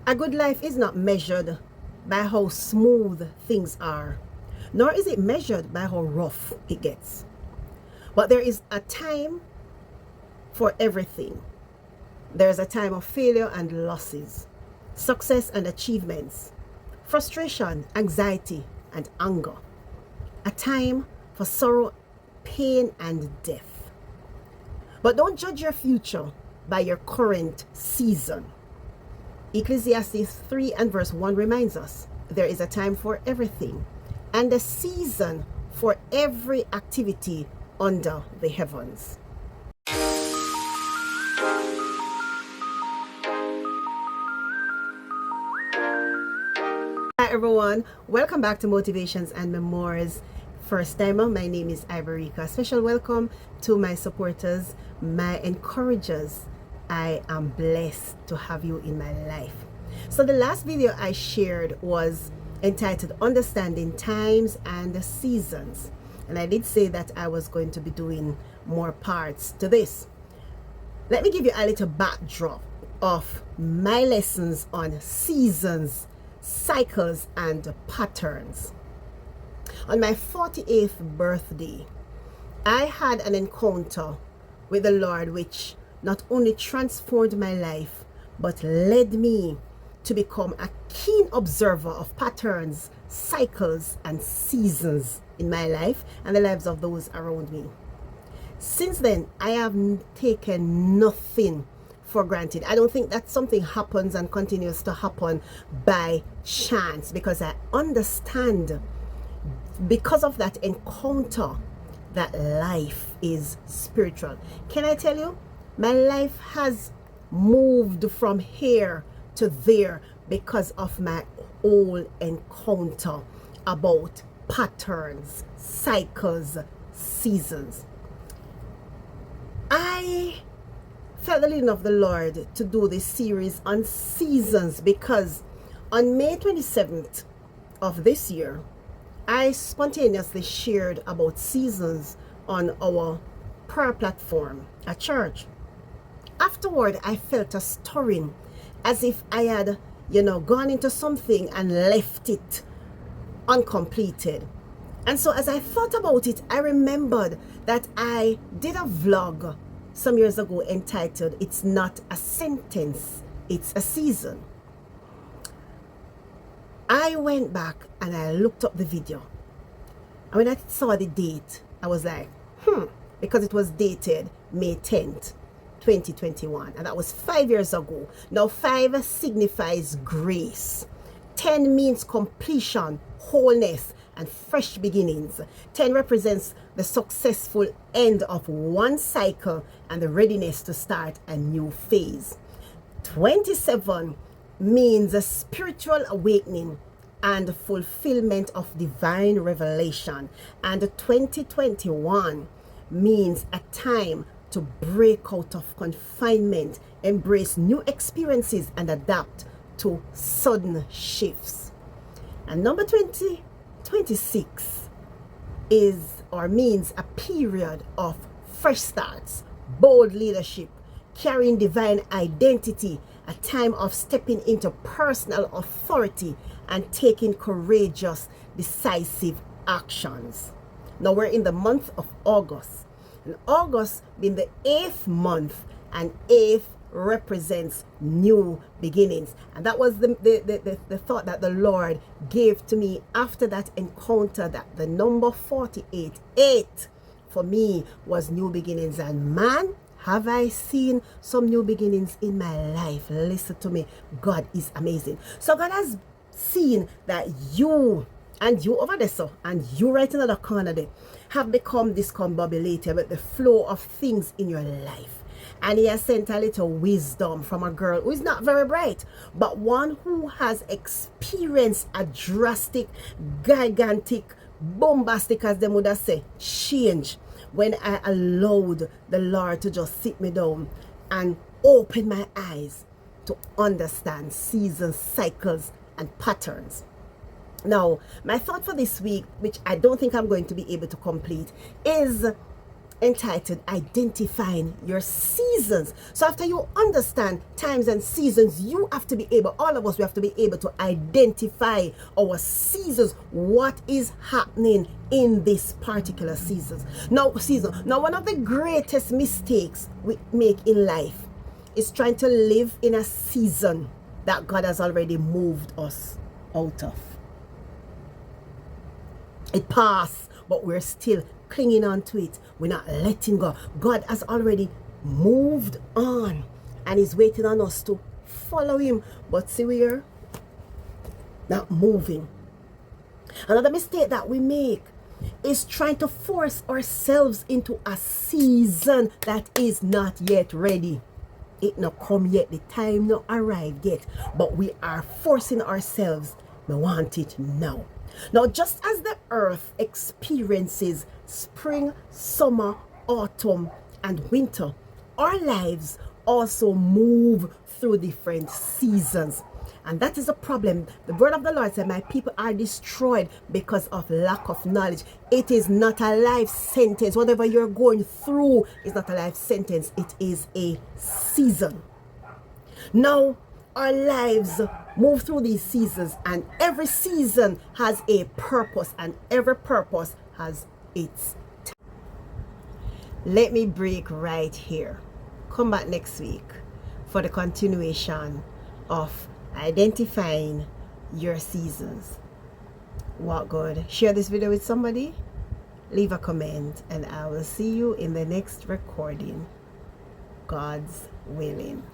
A good life is not measured by how smooth things are, nor is it measured by how rough it gets. But there is a time for everything. There is a time of failure and losses, success and achievements, frustration, anxiety, and anger. A time for sorrow, pain, and death. But don't judge your future by your current season. Ecclesiastes 3 and verse 1 reminds us there is a time for everything and a season for every activity under the heavens. Hi everyone, welcome back to Motivations and Memoirs. First timer, my name is Iberika. Special welcome to my supporters, my encouragers. I am blessed to have you in my life. So the last video I shared was entitled Understanding Times and Seasons. And I did say that I was going to be doing more parts to this. Let me give you a little backdrop of my lessons on seasons, cycles, and patterns. On my 48th birthday, I had an encounter with the Lord which not only transformed my life, but led me to become a keen observer of patterns, cycles, and seasons in my life and the lives of those around me. Since then, I have taken nothing for granted. I don't think that something happens and continues to happen by chance, because I understand, because of that encounter, that life is spiritual. Can I tell you, my life has moved from here to there because of my whole encounter about patterns, cycles, seasons. I felt the leading of the Lord to do this series on seasons because on May 27th of this year, I spontaneously shared about seasons on our prayer platform at church. Afterward, I felt a stirring as if I had, gone into something and left it uncompleted. And so as I thought about it, I remembered that I did a vlog some years ago entitled, It's Not a Sentence, It's a Season. I went back and I looked up the video. And when I saw the date, I was like, because it was dated May 10th, 2021. And that was 5 years ago. Now 5 signifies grace. 10 means completion, wholeness, and fresh beginnings. 10 represents the successful end of one cycle and the readiness to start a new phase. 27 means a spiritual awakening and fulfillment of divine revelation. And 2021 means a time to break out of confinement, embrace new experiences, and adapt to sudden shifts. And number 26 is or means a period of fresh starts, bold leadership, carrying divine identity, a time of stepping into personal authority and taking courageous, decisive actions. Now we're in the month of August. And August being the 8th month, and 8th represents new beginnings. And that was the thought that the Lord gave to me after that encounter, that the number 48, 8 for me was new beginnings. And man, have I seen some new beginnings in my life. Listen to me, God is amazing. So God has seen that you and you over there, so, and you right in the corner there, have become discombobulated with the flow of things in your life. And he has sent a little wisdom from a girl who is not very bright, but one who has experienced a drastic, gigantic, bombastic, as them would have said, change when I allowed the Lord to just sit me down and open my eyes to understand seasons, cycles, and patterns. Now, my thought for this week, which I don't think I'm going to be able to complete, is entitled Identifying Your Seasons. So after you understand times and seasons, you have to be able, all of us, we have to be able to identify our seasons, what is happening in this particular season. Now, one of the greatest mistakes we make in life is trying to live in a season that God has already moved us out of. It passed, but we're still clinging on to it. We're not letting go. God has already moved on and is waiting on us to follow him. But see, we're not moving. Another mistake that we make is trying to force ourselves into a season that is not yet ready. It not come yet, the time not arrived yet, but we are forcing ourselves. We want it now. Now, just as the earth experiences spring, summer, autumn, and winter, our lives also move through different seasons. And that is a problem. The word of the Lord said, my people are destroyed because of lack of knowledge. It is not a life sentence. Whatever you're going through is not a life sentence. It is a season. Now, our lives move through these seasons, and every season has a purpose, and every purpose has its time. Let me break right here. Come back next week for the continuation of identifying your seasons. What good? Share this video with somebody, leave a comment, and I will see you in the next recording, God's willing.